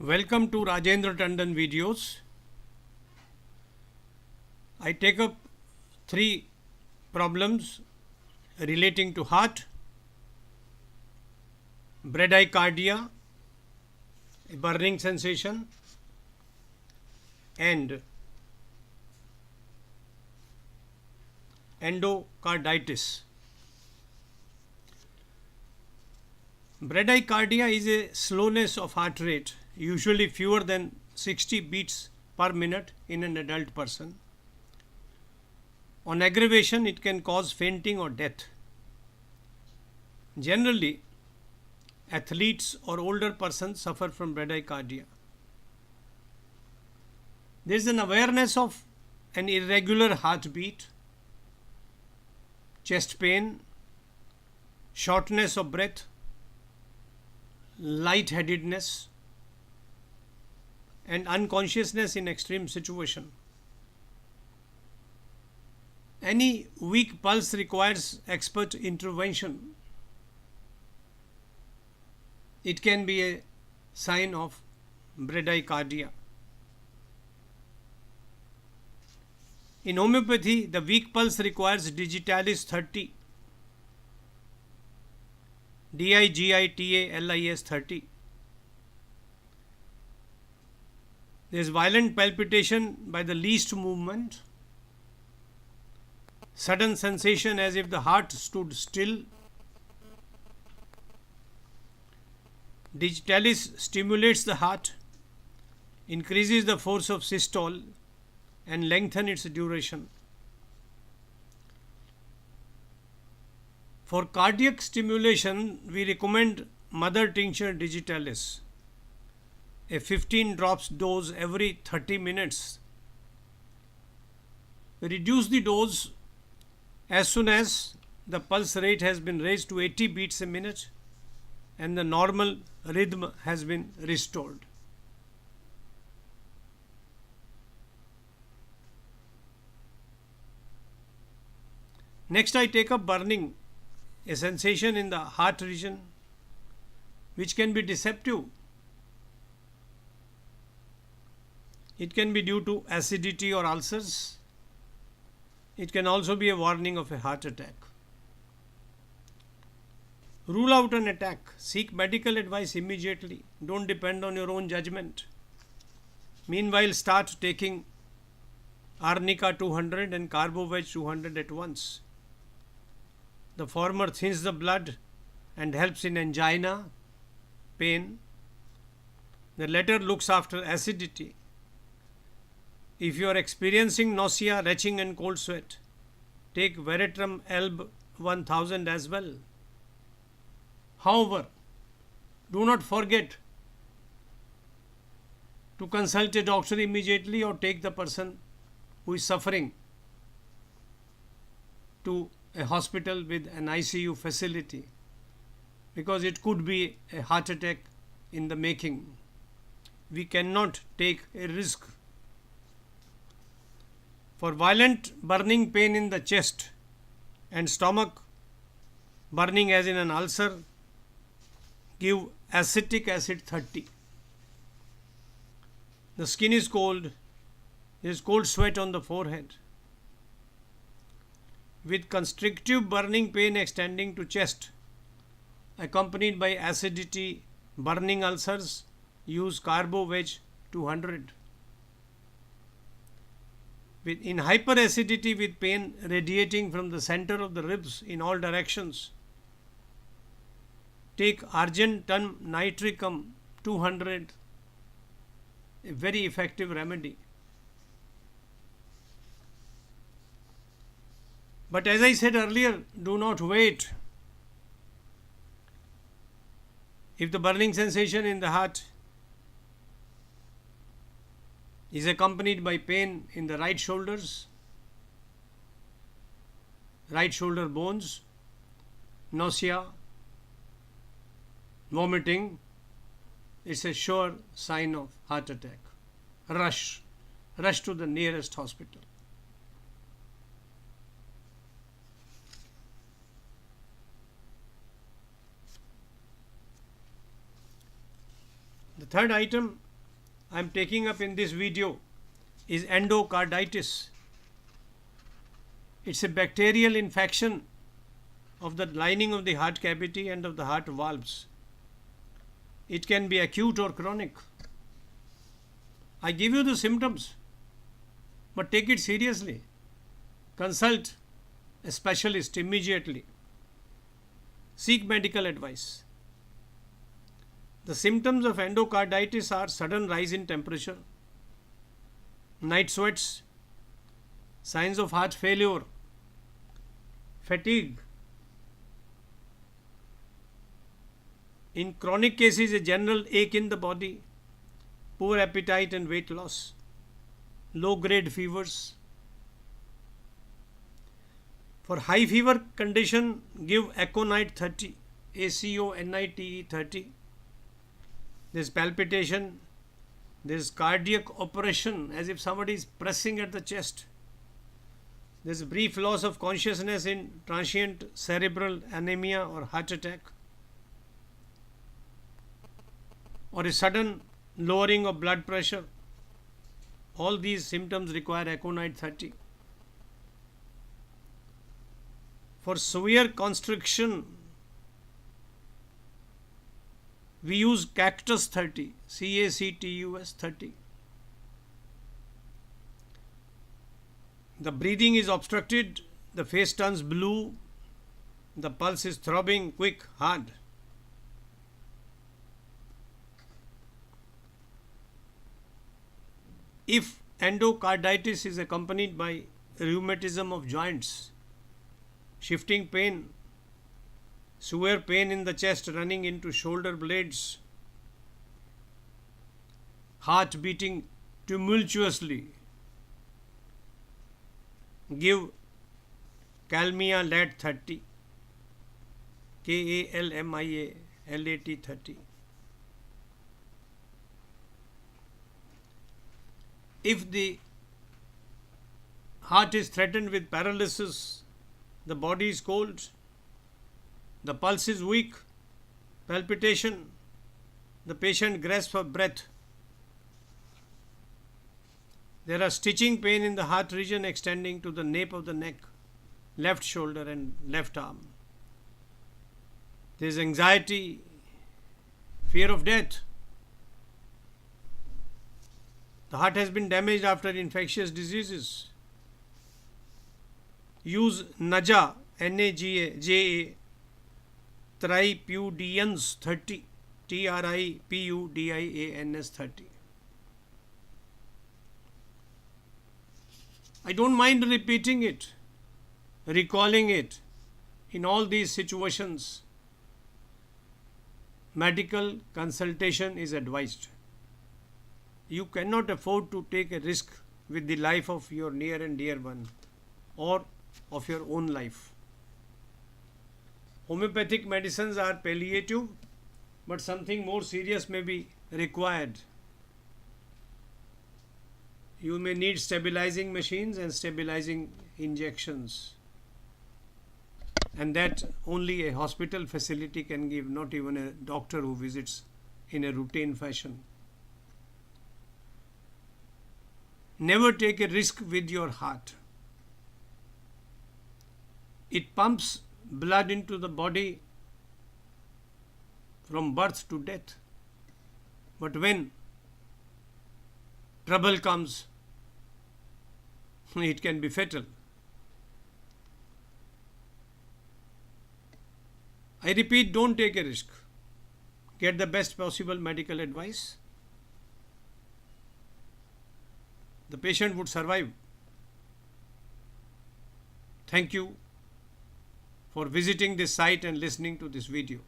Welcome to Rajendra Tandon videos. I take up 3 problems relating to heart, bradycardia, a burning sensation, and endocarditis. Bradycardia is a slowness of heart rate, usually fewer than 60 beats per minute in an adult person. On aggravation, it can cause fainting or death. Generally, athletes or older persons suffer from bradycardia. There is an awareness of an irregular heartbeat, chest pain, shortness of breath, lightheadedness, and unconsciousness in extreme situation. Any weak pulse requires expert intervention. It can be a sign of bradycardia. In homeopathy, the weak pulse requires digitalis 30, digitalis 30. There is violent palpitation by the least movement, sudden sensation as if the heart stood still. Digitalis stimulates the heart, increases the force of systole, and lengthen its duration. For cardiac stimulation, we recommend mother tincture digitalis, a 15 drops dose every 30 minutes. Reduce the dose as soon as the pulse rate has been raised to 80 beats a minute and the normal rhythm has been restored. Next, I take up burning, a sensation in the heart region which can be deceptive. It can be due to acidity or ulcers. It can also be a warning of a heart attack. Rule out an attack. Seek medical advice immediately. Don't depend on your own judgment. Meanwhile, start taking Arnica 200 and Carboveg 200 at once. The former thins the blood and helps in angina, pain. The latter looks after acidity. If you are experiencing nausea, retching and cold sweat, take Veratrum Elb 1000 as well. However, do not forget to consult a doctor immediately or take the person who is suffering to a hospital with an ICU facility, because it could be a heart attack in the making. We cannot take a risk. For violent burning pain in the chest and stomach, burning as in an ulcer, give acetic acid 30. The skin is cold, there is cold sweat on the forehead. With constrictive burning pain extending to chest, accompanied by acidity, burning ulcers, use Carboveg 200. In hyperacidity with pain radiating from the center of the ribs in all directions, take Argentum nitricum 200, a very effective remedy. But as I said earlier, do not wait. If the burning sensation in the heart is accompanied by pain in the right shoulders, right shoulder bones, nausea, vomiting, it's a sure sign of heart attack. Rush to the nearest hospital. The third item I am taking up in this video is endocarditis. It's a bacterial infection of the lining of the heart cavity and of the heart valves. It can be acute or chronic. I give you the symptoms, but take it seriously. Consult a specialist immediately. Seek medical advice. The symptoms of endocarditis are sudden rise in temperature, night sweats, signs of heart failure, fatigue. In chronic cases, a general ache in the body, poor appetite and weight loss, low-grade fevers. For high fever condition, give Aconite 30, ACONITE 30. There's palpitation, there's cardiac oppression as if somebody is pressing at the chest. There's a brief loss of consciousness in transient cerebral anemia or heart attack, or a sudden lowering of blood pressure. All these symptoms require Aconite 30. For severe constriction, we use Cactus 30, CACTUS 30. The breathing is obstructed, the face turns blue, the pulse is throbbing, quick, hard. If endocarditis is accompanied by rheumatism of joints, shifting pain, severe pain in the chest running into shoulder blades, heart beating tumultuously, give Kalmia Lat 30, KALMIA LAT 30. If the heart is threatened with paralysis, the body is cold, the pulse is weak, palpitation, the patient grasps for breath. There are stitching pain in the heart region extending to the nape of the neck, left shoulder and left arm. There is anxiety, fear of death. The heart has been damaged after infectious diseases. Use NAJA, NAJA, Tripudians 30, TRIPUDIANS 30. I don't mind repeating it, recalling it. In all these situations, medical consultation is advised. You cannot afford to take a risk with the life of your near and dear one or of your own life. Homeopathic medicines are palliative, but something more serious may be required. You may need stabilizing machines and stabilizing injections, and that only a hospital facility can give, not even a doctor who visits in a routine fashion. Never take a risk with your heart. It pumps blood into the body from birth to death. But when trouble comes, it can be fatal. I repeat, don't take a risk. Get the best possible medical advice. The patient would survive. Thank you for visiting this site and listening to this video.